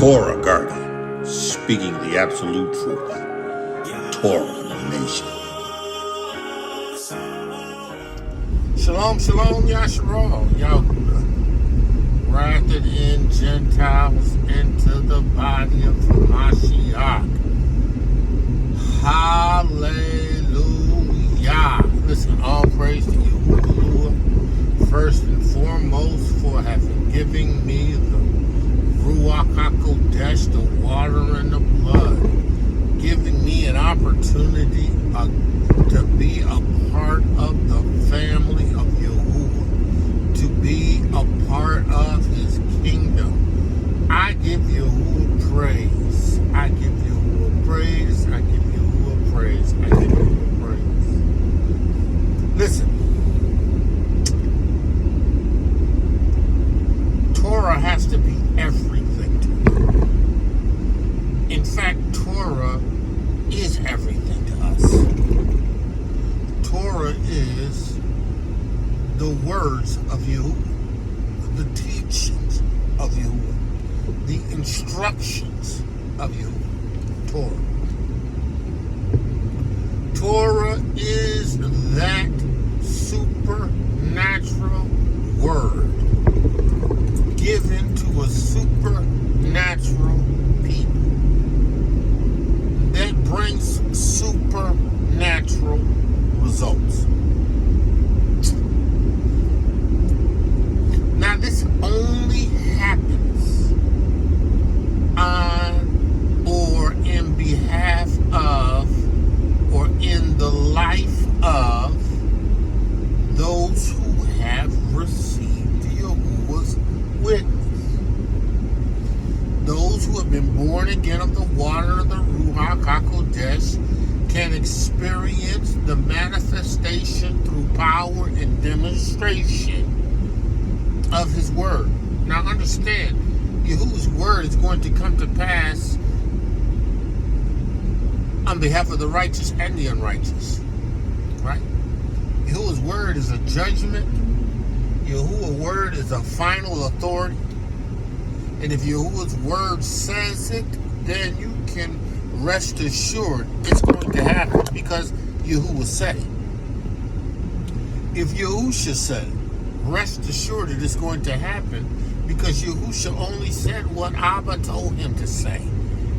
Torah Guardian, speaking the absolute truth. Torah Nation. Shalom, shalom, Yashar, Yahudah. Grafted in Gentiles into the body of Mashiach. Hallelujah. Listen, all praise to you, Yahudah, first and foremost, for having given me the RUACH HaKodesh, the water and the blood, giving me an opportunity to be a part of the family of Yahudah, to be a part of his kingdom. I give Yahudah praise. I give Yahudah praise. I give Yahudah praise. I give Yahudah praise. Listen. Torah has to be everything to me. In fact, Torah is everything to us. Torah is the words of you, the teachings of you, the instructions of you. Torah. Torah is that supernatural word given to a supernatural people that brings supernatural results. Now, this only happens on or in behalf of or in the life of those who have received Yahuwah's witness. Those who have been born again of the water of the RUACH HaKodesh can experience the manifestation through power and demonstration of his word. Now understand, Yahuwah's word is going to come to pass on behalf of the righteous and the unrighteous. Right? Yahuwah's word is a judgment. Yahuwah's word is a final authority. And if Yahuwah's word says it, then you can rest assured it's going to happen because Yahuwah said it. If YAHUSHA said it, rest assured it is going to happen because Yahusha only said what Abba told him to say.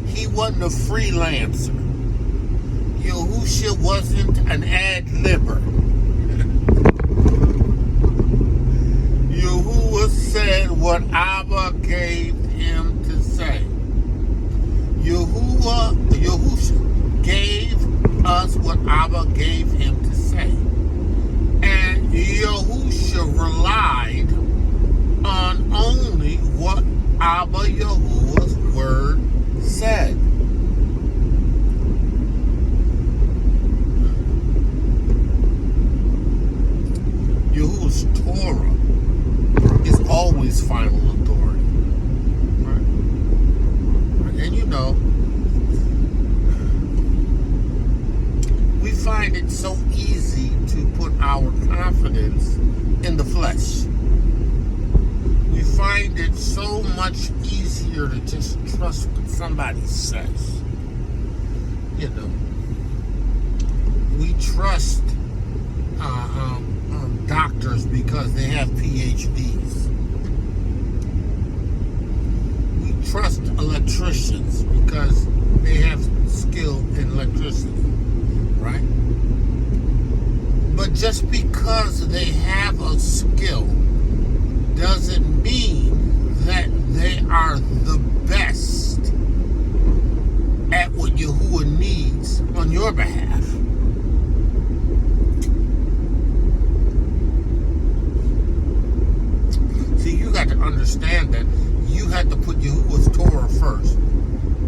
He wasn't a freelancer. Yahusha wasn't an ad-libber. Yahuwah said what Abba gave him to say. Yahusha gave us what Abba gave him to say. And Yahusha relied on only what Abba Yahuwah's word said. Yahuwah's Torah is always final authority. Right? And you know, we find it so easy to put our confidence in the flesh. We find it so much easier to just trust what somebody says. You know, we trust doctors because they have PhDs. We trust electricians because they have skill in electricity, right? But just because they have a skill doesn't mean that they are the best at what Yahuwah needs on your behalf. You got to understand that you had to put Yahuwah's Torah first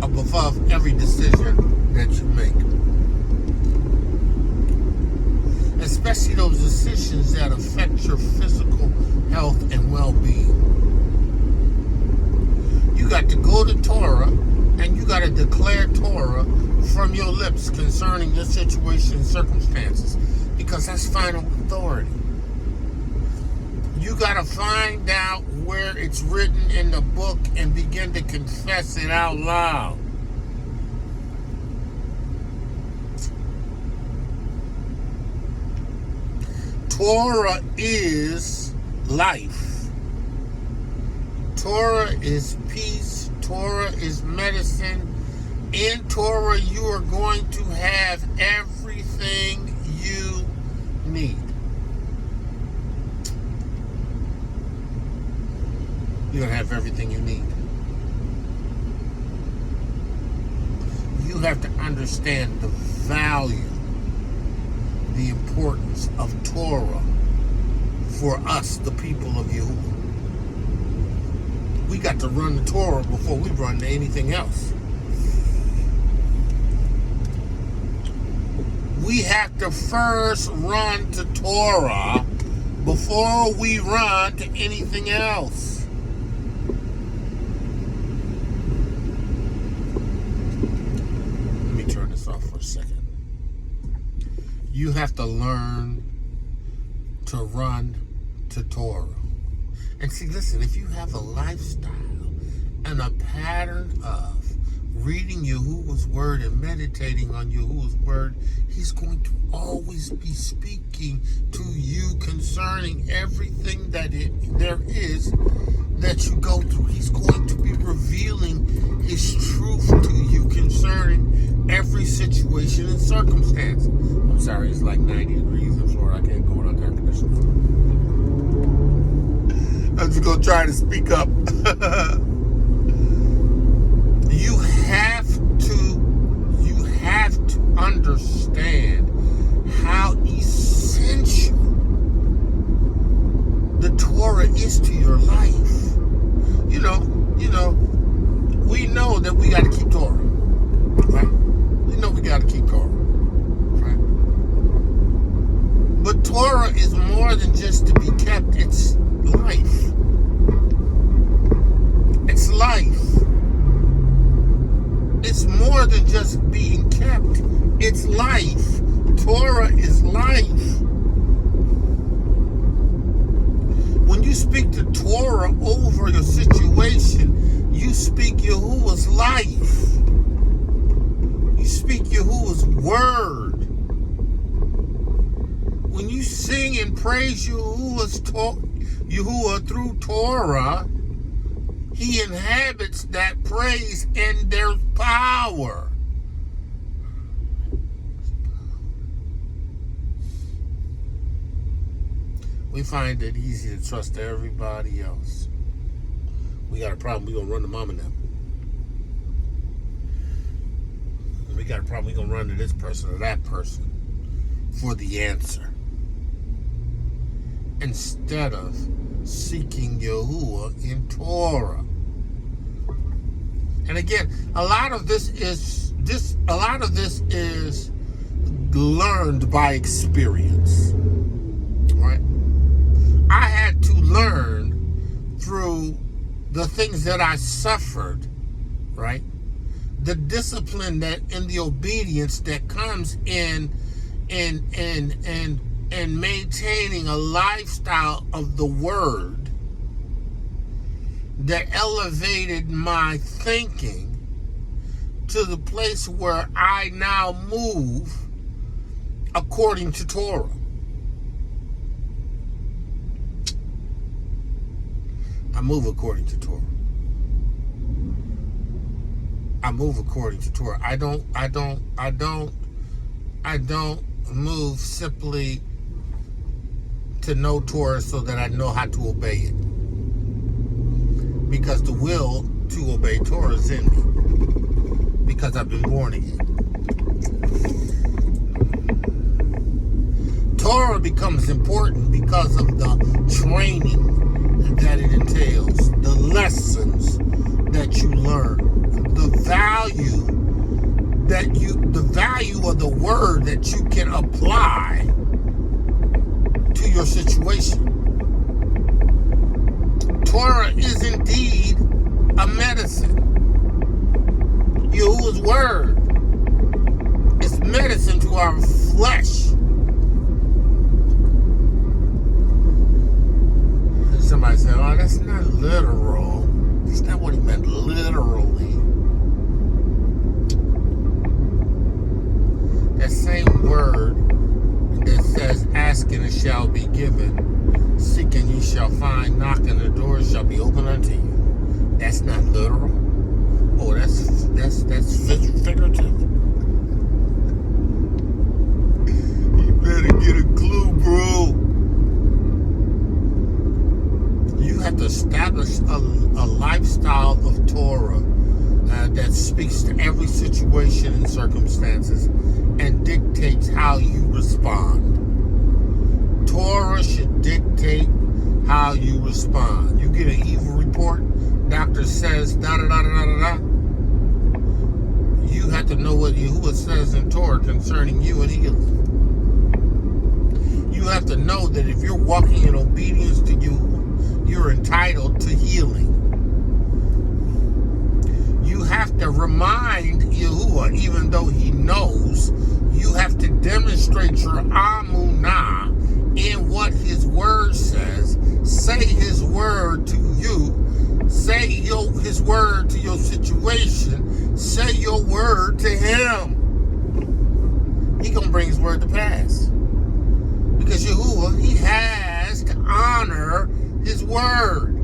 above every decision that you make. Especially those decisions that affect your physical health and well-being. You got to go to Torah and you got to declare Torah from your lips concerning your situation and circumstances because that's final authority. You got to find out where it's written in the book and begin to confess it out loud. Torah is life. Torah is peace. Torah is medicine. In Torah, you are going to have everything you need. You're going to have everything you need. You have to understand the value, the importance of Torah for us, the people of Yahudah. We got to run the Torah before we run to anything else. We have to first run to Torah before we run to anything else. Let me turn this off for a second. You have to learn to run to Torah. And see, listen, if you have a lifestyle and a pattern of reading Yahuwah's word and meditating on Yahuwah's word, he's going to always be speaking to you concerning everything that there is that you go through. He's going to be revealing his truth to you concerning every situation and circumstance. I'm sorry, it's like 90 degrees in Florida. I can't go without air conditioning. I'm just going to try to speak up. You have to understand how essential the Torah is to your life. You know, we know that we got to keep Torah, right? We know we got to keep Torah, right? But Torah is more than just to be kept. It's life. It's life. It's more than just being kept. It's life. Torah is life. When you speak the Torah over your situation, you speak Yahuwah's life. You speak Yahuwah's word. When you sing and praise Yahuwah through Torah, he inhabits that praise and there's power. We find it easy to trust everybody else. We got a problem, we're going to run to mom and them. We got a problem, we're going to run to this person or that person for the answer. Instead of seeking Yahuwah in Torah. And again, a lot of this is learned by experience. Right? I had to learn through the things that I suffered, right? The discipline that and the obedience that comes in maintaining a lifestyle of the word that elevated my thinking to the place where I now move according to Torah. I move according to Torah. I move according to Torah. I don't move simply to know Torah so that I know how to obey it. Because the will to obey Torah is in me. Because I've been born again. Torah becomes important because of the training that it entails, the lessons that you learn, the value of the word that you can apply to your situation. Torah is indeed a medicine. Yahuwah's word is medicine to our flesh. somebody say, oh, that's not literal. That's not what he meant literally. That same word that says, ask and it shall be given, seek and ye shall find, knock and the door shall be open unto you. That's not literal. Oh, that's figurative. You better get a clue, bro. You have to establish a lifestyle of Torah that speaks to every situation and circumstances and dictates how you respond. Torah should dictate how you respond. You get an evil report, doctor says da-da-da-da-da-da. You have to know what Yahuwah says in Torah concerning you and healing. You have to know that if you're walking in obedience to you, you're entitled to healing. You have to remind Yahuwah, even though he knows, you have to demonstrate your amunah in what his word says. Say his word to you. Say his word to your situation. Say your word to him. He gonna bring his word to pass. Because Yahuwah, he has to honor his word.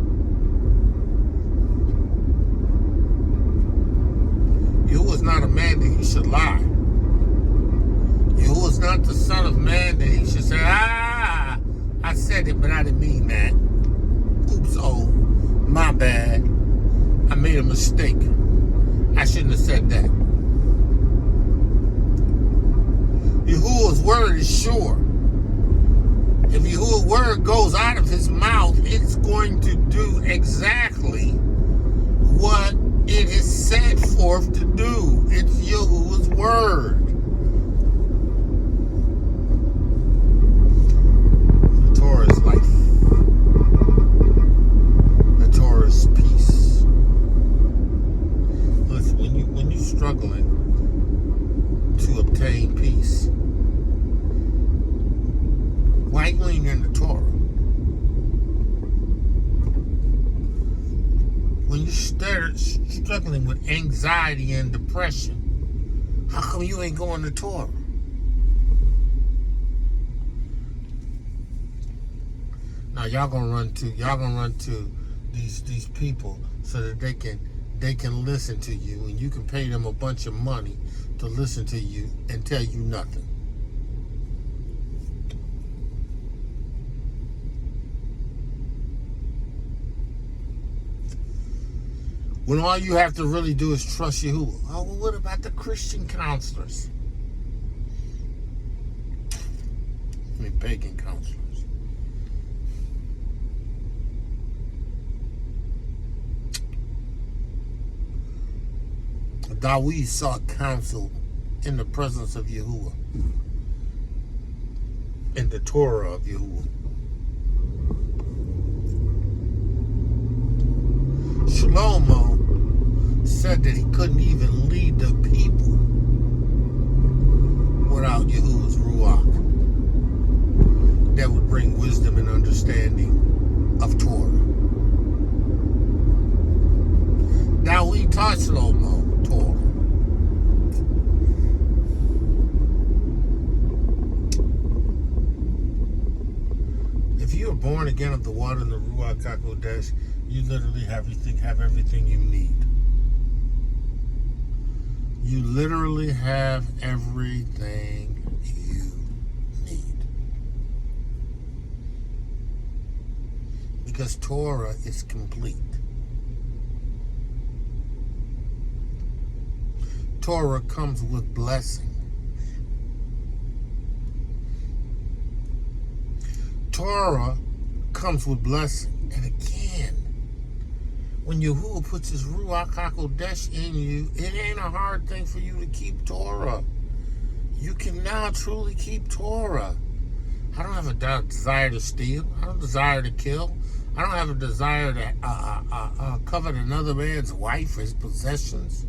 Yahuwah's not a man that he should lie. Yahuwah's not the son of man that he should say, I said it, but I didn't mean that. Oops, oh, my bad. I made a mistake. I shouldn't have said that. Yahuwah's word is sure. If Yahuwah's word goes out of his mouth, it's going to do exactly what it is set forth to do. It's Yahuwah's word. The Torah is life. The Torah is peace. Listen, when you're struggling to obtain peace, why you ain't in the Torah? When you start struggling with anxiety and depression, how come you ain't going to Torah? Now y'all gonna run to these people so that they can listen to you, and you can pay them a bunch of money to listen to you and tell you nothing. When all you have to really do is trust Yahuwah. Oh, well, what about the Christian counselors? I mean, pagan counselors. Dawid sought counsel in the presence of Yahuwah, in the Torah of Yahuwah. Shlomo said that he couldn't even lead the people without Yahuwah's RUACH that would bring wisdom and understanding of Torah. Now we taught Shlomo Torah. If you are born again of the water and the RUACH HaKodesh, you literally have everything you need. You literally have everything you need. Because Torah is complete. Torah comes with blessing. Torah comes with blessing. And again, when Yahuwah puts his RUACH HaKodesh in you, it ain't a hard thing for you to keep Torah. You can now truly keep Torah. I don't have a desire to steal. I don't desire to kill. I don't have a desire to covet another man's wife or his possessions.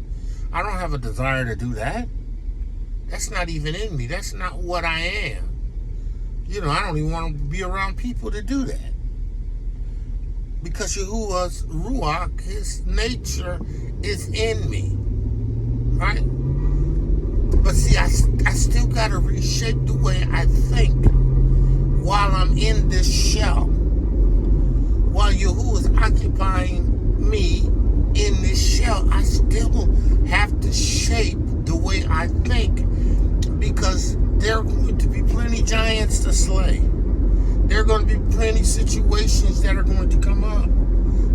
I don't have a desire to do that. That's not even in me. That's not what I am. You know, I don't even want to be around people to do that. Because Yahuwah's RUACH, his nature, is in me. Right? But see, I still got to reshape the way I think while I'm in this shell. While Yahuwah is occupying me in this shell, I still have to shape the way I think, because there are going to be plenty giants to slay. There are going to be plenty situations that are going to come up.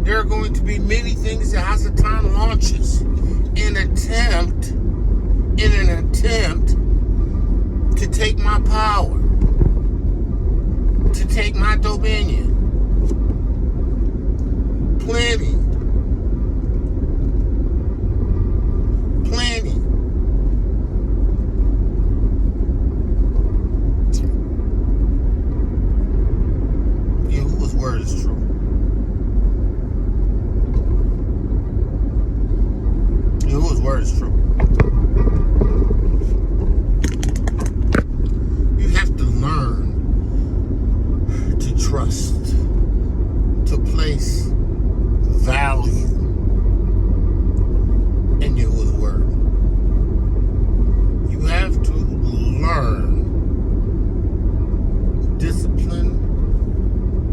There are going to be many things that Hasatan launches in an attempt to take my power, to take my dominion. Plenty. Yahuwah's word is true. Yahuwah's word is true. You have to learn to trust, to place value in Yahuwah's word. You have to learn discipline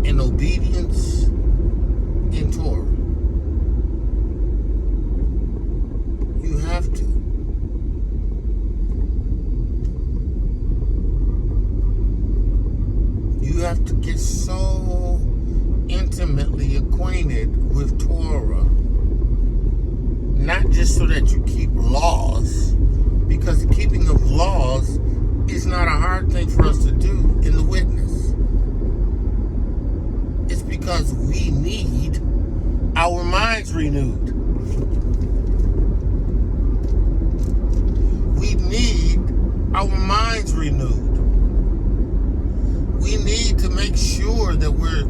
and obedience in Torah. You have to. You have to get so intimately acquainted with Torah, not just so that you keep laws, because the keeping of laws is not a hard thing for us to do in the witness. It's because we need our minds renewed. We need our minds renewed. We need to make sure that we're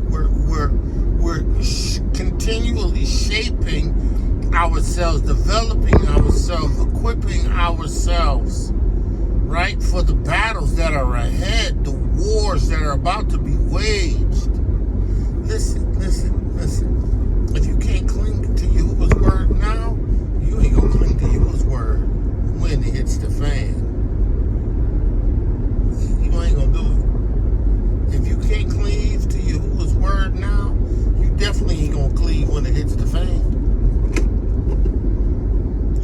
continually shaping ourselves, developing ourselves, equipping ourselves, right, for the battles that are ahead, the wars that are about to be waged. Listen. If you can't cling to Yahuwah's word now, you ain't gonna cling to Yahuwah's word when it hits the fan. You ain't gonna do it. If you can't cleave to Yahuwah's word now, you definitely ain't gonna cleave when it hits the fan.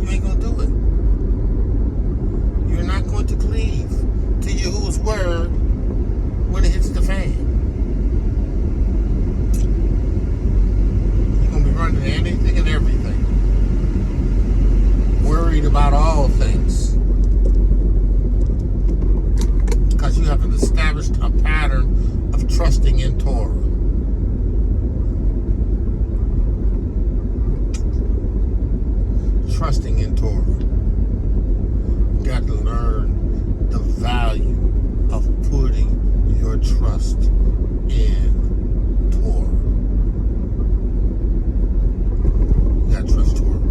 You ain't gonna do it. You're not going to cleave to Yahuwah's word when it hits the fan. You're gonna be running to anything and everything, worried about all things, because you haven't established a pattern of trusting in Torah. Trusting in Torah. You got to learn the value of putting your trust in Torah. You got to trust Torah.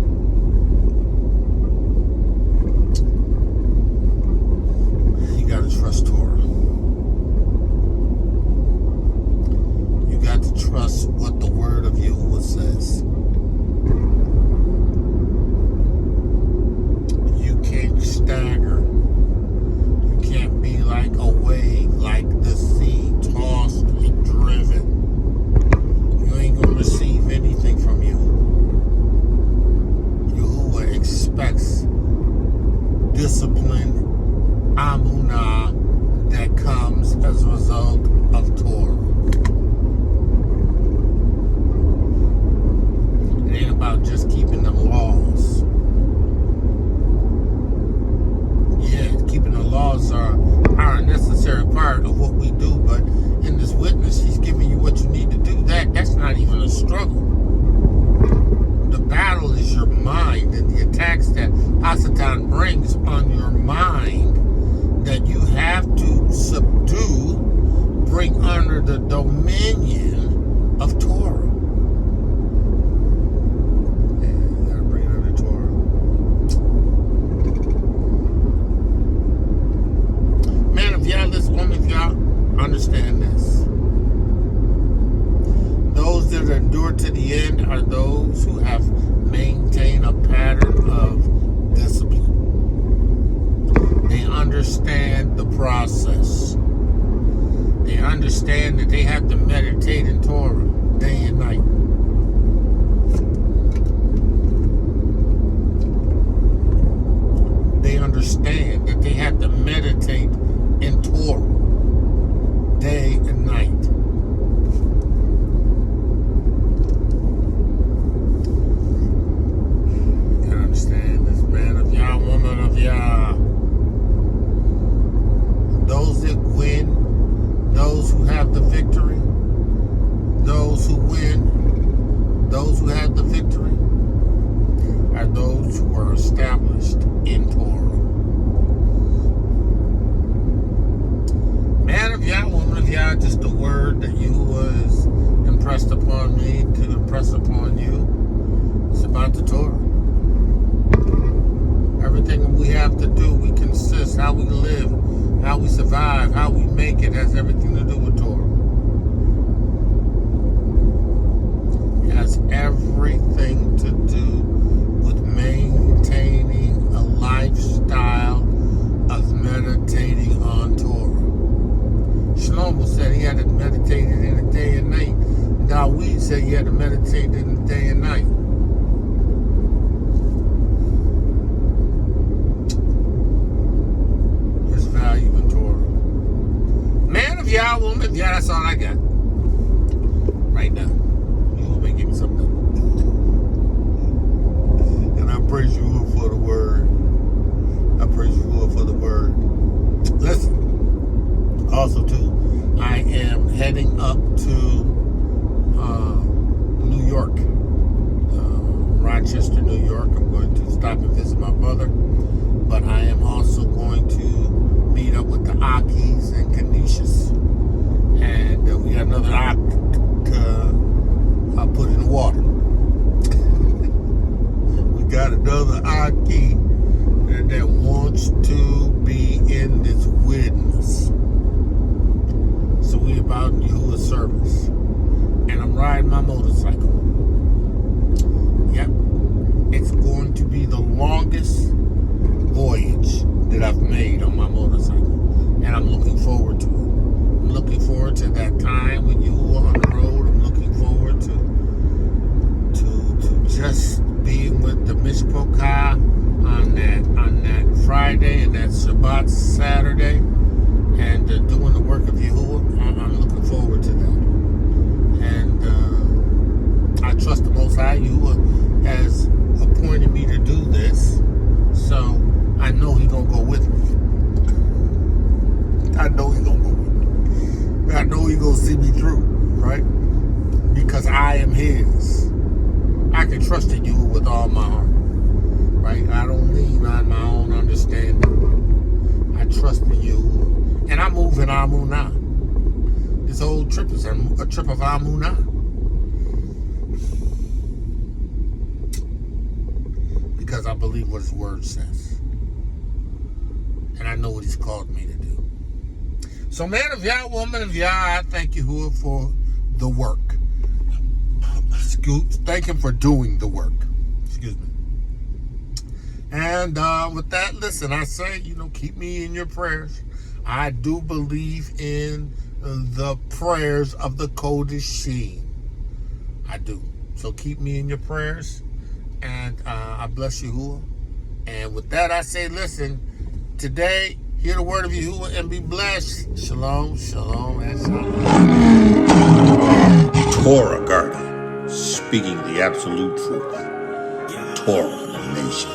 You got to trust Torah. You got to trust what the word of Yahuwah says. You can't stagger. You can't be like a wave, like the sea, tossed and driven. You ain't going to receive anything from Yahuwah. Yahuwah expects discipline, amunah, that comes as a result of Torah. It ain't about just keeping the laws. Yeah, keeping the laws are a necessary part of what we do, but in this witness, he's giving you what you need to do. That's not even a struggle. The battle is your mind and the attacks that Hasatan brings on your mind that you have to subdue, bring under the dominion of Torah. Yeah, you gotta bring it under Torah. Man of Yah, this woman of Yah, understand this. Those that endure to understand the process. They understand that they have to meditate in Torah day and night. They understand that they have to meditate in Torah day and night. You understand this, man of Yah, woman of Yah. Those that win, those who have the victory, those who win, those who have the victory, are those who are established in Torah. Man of Yah, woman of Yah, just the word that you was impressed upon me to impress upon you. It's about the Torah. Everything we have to do, we consist, how we live, how we survive, how we make it, has everything to do with Torah. It has everything to do with maintaining a lifestyle of meditating on Torah. Shalom said he had to meditate in it day and night. Dawood said he had to meditate in it day and night. There's value in Torah. Man of Yah, woman of Yah, that's all I got. Right now. You want me to give me something? And I praise you for the word. I praise you for the word. Listen. Also, too, I am heading up to New York, Rochester, New York. I'm going to stop and visit my brother, but I am also going to meet up with the Achis and Kanishas, and we got another Achi to put in the water. We got another Achi that wants to be in this witness. So we about Yahuwah's service. And I'm riding my motorcycle. Yep. It's going to be the longest voyage that I've made on my motorcycle. And I'm looking forward to it. I'm looking forward to that time with Yahuwah on the road. I'm looking forward to just being with the Mishpokah on that Friday and that Shabbat Saturday. And doing the work of Yahuwah, I'm looking forward to that. And I trust the Most High. Yahuwah has appointed me to do this, so I know He's going to go with me. I know He's going to go with me. I know He's going to see me through, right? Because I am His. I can trust in Yahuwah with all my heart, right? I don't lean on my own understanding. I trust in Yahuwah. And I move in Amunah. This whole trip is a trip of Amunah. Because I believe what His word says. And I know what He's called me to do. So, man of Yah, woman of Yah, I thank Yahuwah for the work. Thank Him for doing the work. Excuse me. And with that, listen, I say, keep me in your prayers. I do believe in the prayers of the Kodeshim. I do. So keep me in your prayers. And I bless Yahuwah. And with that, I say, listen, today, hear the word of Yahuwah and be blessed. Shalom, shalom, and shalom. Torah Garden, speaking the absolute truth. Torah Nation.